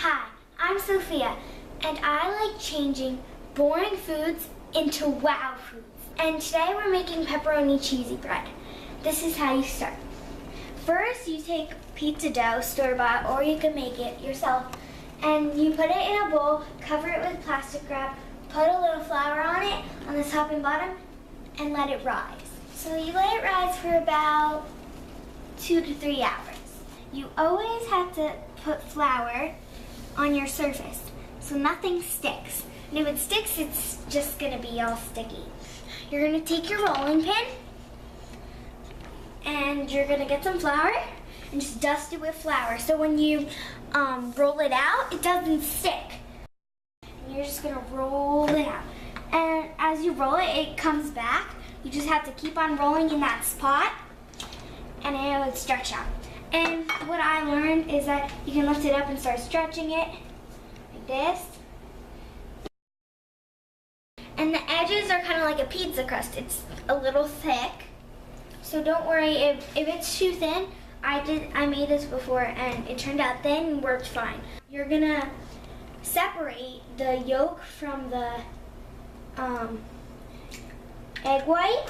Hi, I'm Sophia, and I like changing boring foods into wow foods. And today we're making pepperoni cheesy bread. This is how you start. First, you take pizza dough, store-bought, or you can make it yourself, and you put it in a bowl, cover it with plastic wrap, put a little flour on it, on the top and bottom, and let it rise. So you let it rise for about 2 to 3 hours. You always have to put flour on your surface so nothing sticks. And if it sticks, it's just gonna be all sticky. You're gonna take your rolling pin and you're gonna get some flour and just dust it with flour. So when you roll it out, it doesn't stick. And you're just gonna roll it out. And as you roll it, it comes back. You just have to keep on rolling in that spot and it would stretch out. And what I learned is that you can lift it up and start stretching it like this. And the edges are kind of like a pizza crust. It's a little thick. So don't worry if it's too thin. I made this before and it turned out thin and worked fine. You're gonna separate the yolk from the egg white.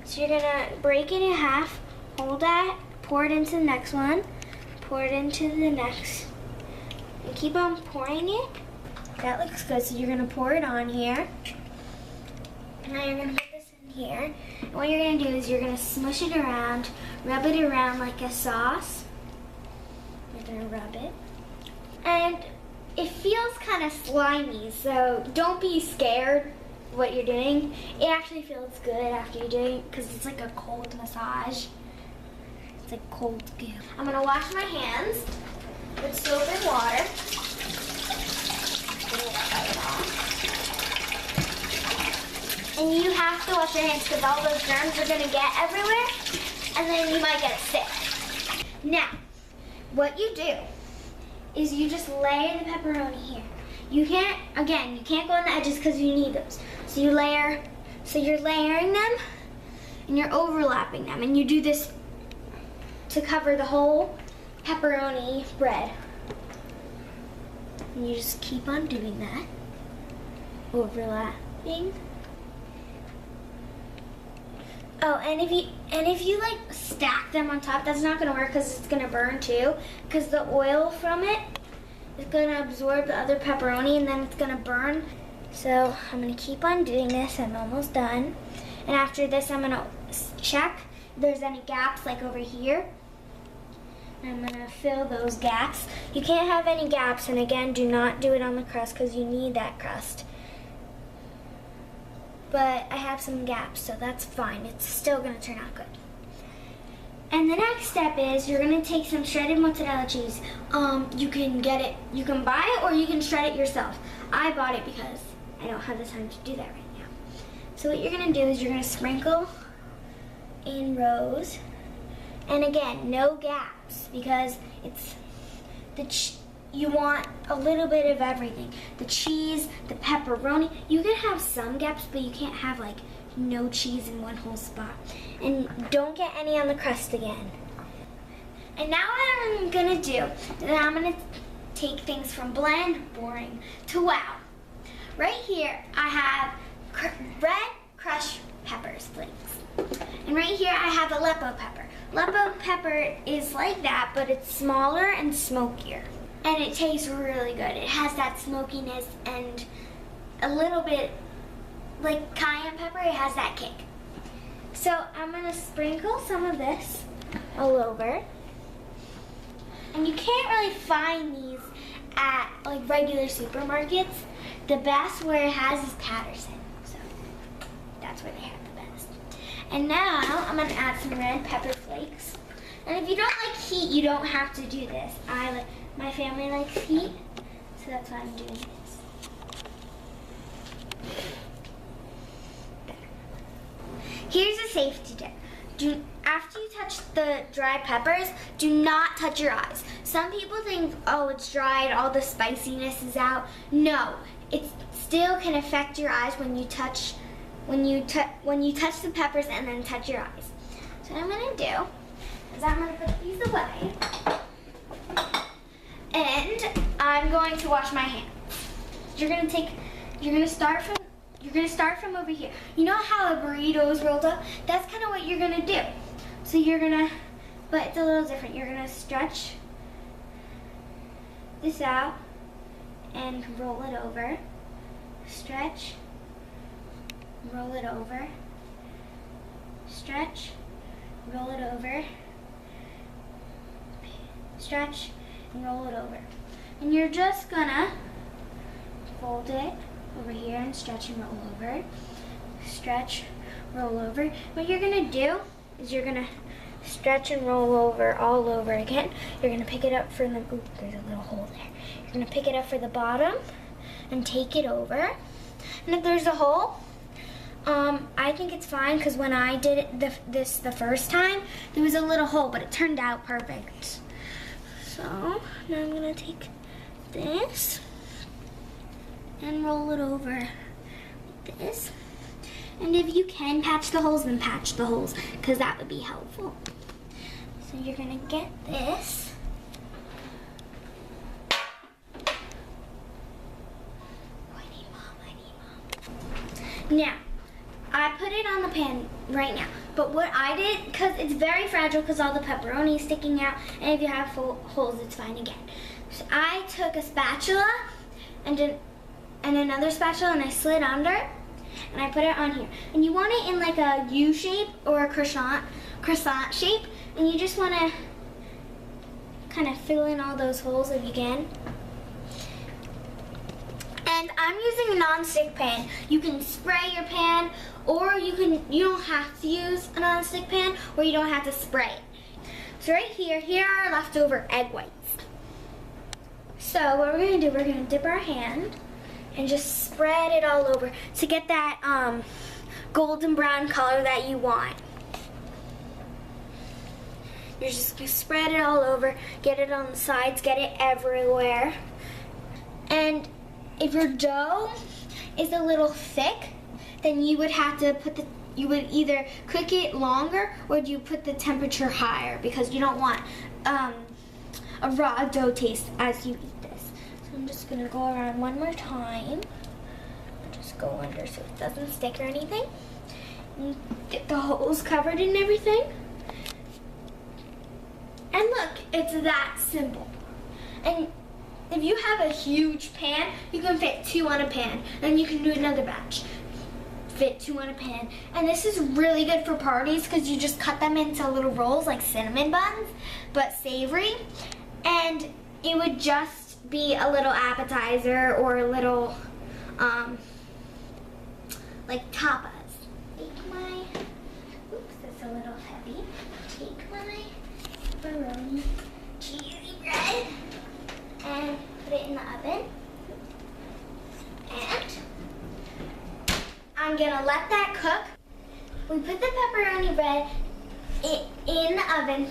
So you're gonna break it in half, hold that, pour it into the next one, pour it into the next, and keep on pouring it. That looks good, so you're gonna pour it on here. Now you're gonna put this in here. And what you're gonna do is you're gonna smush it around, rub it around like a sauce. You're gonna rub it. And it feels kind of slimy, so don't be scared what you're doing. It actually feels good after you do it because it's like a cold massage. It's like cold goo. I'm gonna wash my hands with soap and water. And you have to wash your hands because all those germs are gonna get everywhere and then you might get sick. Now, what you do is you just layer the pepperoni here. You can't go on the edges because you need those. So you're layering them and you're overlapping them, and you do this to cover the whole pepperoni bread. And you just keep on doing that, overlapping. Oh, and if you like stack them on top, that's not gonna work because it's gonna burn too, because the oil from it is gonna absorb the other pepperoni and then it's gonna burn. So I'm gonna keep on doing this. I'm almost done. And after this, I'm gonna check if there's any gaps like over here. I'm gonna fill those gaps. You can't have any gaps, and again, do not do it on the crust because you need that crust. But I have some gaps, so that's fine. It's still gonna turn out good. And the next step is you're gonna take some shredded mozzarella cheese. You can buy it or you can shred it yourself. I bought it because I don't have the time to do that right now. So what you're gonna do is you're gonna sprinkle in rows. And again, no gaps because you want a little bit of everything. The cheese, the pepperoni. You can have some gaps, but you can't have like no cheese in one whole spot. And don't get any on the crust again. And now what I'm gonna do is I'm gonna take things from bland, boring, to wow. Right here, I have red crushed peppers flakes. And right here, I have Aleppo pepper. Aleppo pepper is like that, but it's smaller and smokier. And it tastes really good. It has that smokiness and a little bit like cayenne pepper, it has that kick. So I'm gonna sprinkle some of this all over. And you can't really find these at like regular supermarkets. The best where it has is Patterson. So that's where they have the best. And now I'm gonna add some red pepper flakes. And if you don't like heat, you don't have to do this. My family likes heat, so that's why I'm doing this. Here's a safety tip. After you touch the dry peppers, do not touch your eyes. Some people think, oh, it's dried, all the spiciness is out. No, it still can affect your eyes when you touch the peppers and then touch your eyes. So what I'm gonna do is I'm gonna put these away. And I'm going to wash my hands. You're gonna start from over here. You know how a burrito is rolled up? That's kind of what you're gonna do. So but it's a little different. You're gonna stretch this out and roll it over. Stretch, roll it over. Stretch, roll it over. Stretch, and roll it over. And you're just gonna fold it over here and stretch and roll over. Stretch, roll over. What you're gonna do is you're gonna stretch and roll over all over again. You're gonna pick it up from the, ooh, there's a little hole there. You're gonna pick it up for the bottom and take it over. And if there's a hole, I think it's fine because when I did it this the first time, there was a little hole, but it turned out perfect. So now I'm gonna take this and roll it over like this. And if you can patch the holes, then patch the holes, because that would be helpful. So you're gonna get this. Now, I put it on the pan right now, but what I did, because it's very fragile because all the pepperoni is sticking out, and if you have holes, it's fine again. So I took a spatula and another spatula, and I slid under it, and I put it on here. And you want it in like a U shape or a croissant shape, and you just want to kind of fill in all those holes if you can. And I'm using a non-stick pan. You can spray your pan, or you don't have to use a non-stick pan, or you don't have to spray it. So right here are leftover egg whites. So what we're gonna do, we're gonna dip our hand and just spread it all over to get that golden brown color that you want. You're just gonna spread it all over, get it on the sides, get it everywhere. And if your dough is a little thick, then you would have to you would either cook it longer or you put the temperature higher, because you don't want a raw dough taste as you eat this. So I'm just gonna go around one more time. Just go under so it doesn't stick or anything. And get the holes covered and everything. And look, it's that simple. And if you have a huge pan, you can fit 2 on a pan. Then you can do another batch. Fit 2 on a pan. And this is really good for parties because you just cut them into little rolls like cinnamon buns, but savory. And it would just be a little appetizer or a little, like tapas. Take my, oops, that's a little heavy. Take my pepperoni cheesy bread and put it in the oven. And I'm gonna let that cook. We put the pepperoni bread in the oven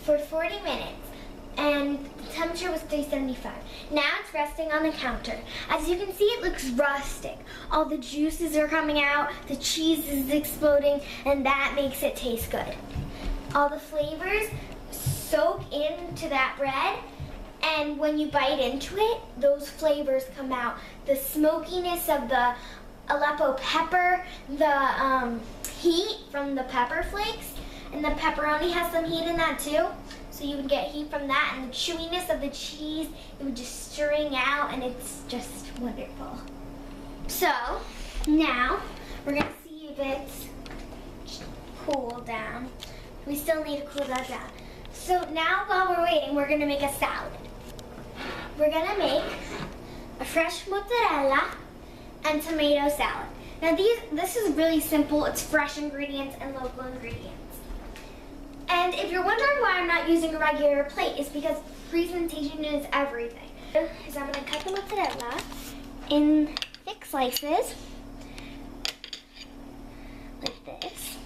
for 40 minutes, and the temperature was 375. Now it's resting on the counter. As you can see, it looks rustic. All the juices are coming out, the cheese is exploding, and that makes it taste good. All the flavors soak into that bread, and when you bite into it, those flavors come out. The smokiness of the Aleppo pepper, the heat from the pepper flakes, and the pepperoni has some heat in that too. So you would get heat from that, and the chewiness of the cheese, it would just string out, and it's just wonderful. So now we're gonna see if it's cooled down. We still need to cool that down. So now while we're waiting, we're gonna make a salad. We're gonna make a fresh mozzarella and tomato salad. Now this is really simple. It's fresh ingredients and local ingredients. And if you're wondering why I'm not using a regular plate, it's because presentation is everything. So I'm gonna cut the mozzarella in thick slices, like this.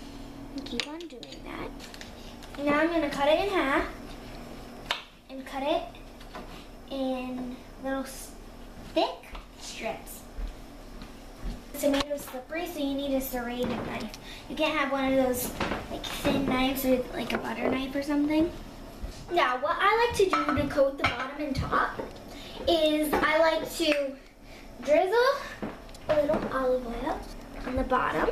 And keep on doing that. Now I'm gonna cut it in half and cut it in little thick strips. The tomato is slippery, so you need a serrated knife. You can't have one of those like thin knives or like a butter knife or something. Now, what I like to do to coat the bottom and top is I like to drizzle a little olive oil on the bottom.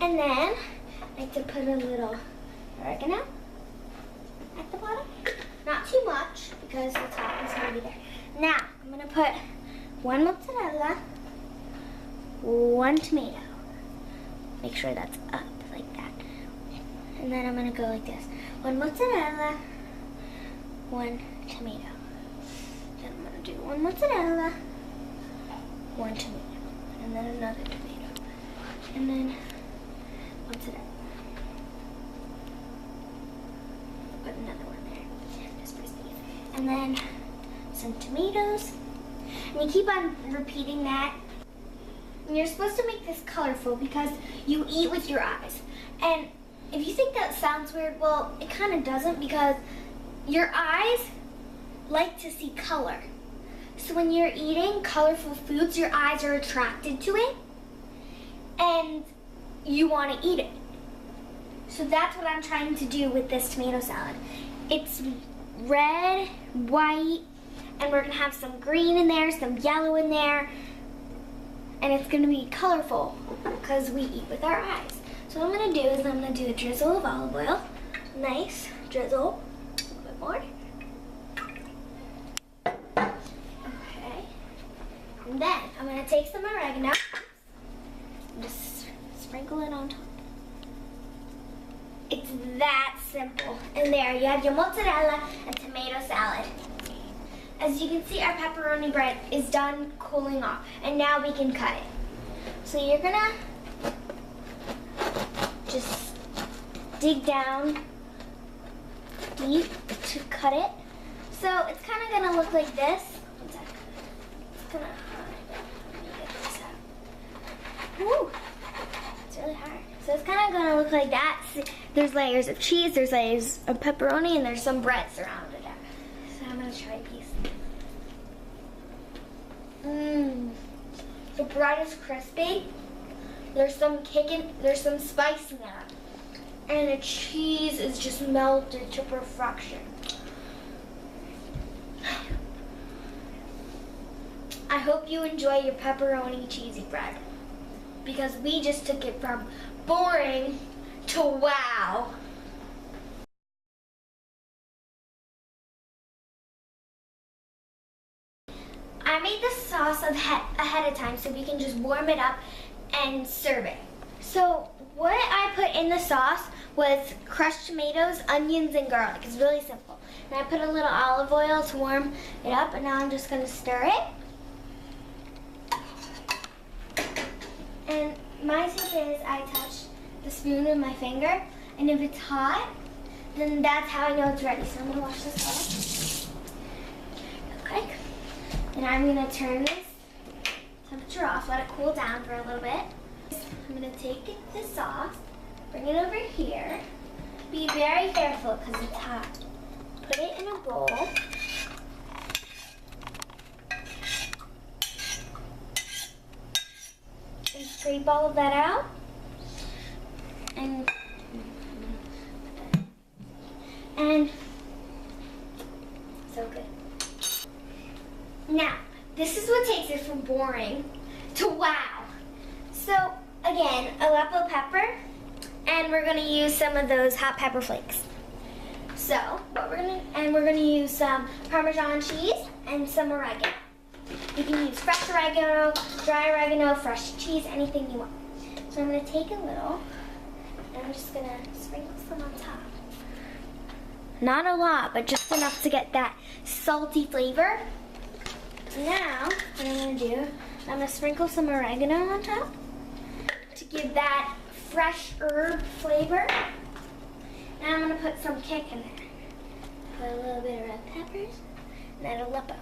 And then I like to put a little oregano at the bottom. Not too much because the top is going to be there. Now, I'm going to put 1 mozzarella, 1 tomato. Make sure that's up like that. And then I'm going to go like this. 1 mozzarella, 1 tomato. Then I'm going to do 1 mozzarella, 1 tomato. And then another tomato. And then mozzarella. Put another one there, just for speed. And then some tomatoes. And you keep on repeating that. And you're supposed to make this colorful because you eat with your eyes. And if you think that sounds weird, well, it kind of doesn't because your eyes like to see color. So when you're eating colorful foods, your eyes are attracted to it and you want to eat it. So that's what I'm trying to do with this tomato salad. It's red, white, and we're going to have some green in there, some yellow in there, and it's going to be colorful because we eat with our eyes. So what I'm going to do is I'm going to do a drizzle of olive oil. Nice drizzle. A little bit more. Okay. And then I'm going to take some oregano and just sprinkle it on top. It's that simple. And there you have your mozzarella and tomato salad. As you can see, our pepperoni bread is done cooling off. And now we can cut it. So you're gonna just dig down deep to cut it. So it's kind of gonna look like this. One sec. It's gonna, let me get this out. Woo! It's really hard. So it's kind of going to look like that. There's layers of cheese, there's layers of pepperoni, and there's some bread surrounded it. So I'm going to try a piece. The bread is crispy. There's some kick in, there's some spice in there. And the cheese is just melted to perfection. I hope you enjoy your pepperoni cheesy bread. Because we just took it from boring to wow. I made the sauce ahead of time so we can just warm it up and serve it. So what I put in the sauce was crushed tomatoes, onions, and garlic. It's really simple. And I put a little olive oil to warm it up, and now I'm just going to stir it. And my tip is I touch the spoon with my finger, and if it's hot, then that's how I know it's ready. So I'm gonna wash this off. Okay. And I'm gonna turn this temperature off, let it cool down for a little bit. I'm gonna take the sauce, bring it over here. Be very careful because it's hot. Put it in a bowl. And scrape all of that out. And so good. Now, this is what takes it from boring to wow. So again, Aleppo pepper, and we're gonna use some of those hot pepper flakes. So we're gonna use some Parmesan cheese and some oregano. You can use fresh oregano, dry oregano, fresh cheese, anything you want. So I'm gonna take a little, and I'm just gonna sprinkle some on top. Not a lot, but just enough to get that salty flavor. Now, what I'm gonna do, I'm gonna sprinkle some oregano on top to give that fresh herb flavor. And I'm gonna put some kick in there. Put a little bit of red peppers and then Aleppo.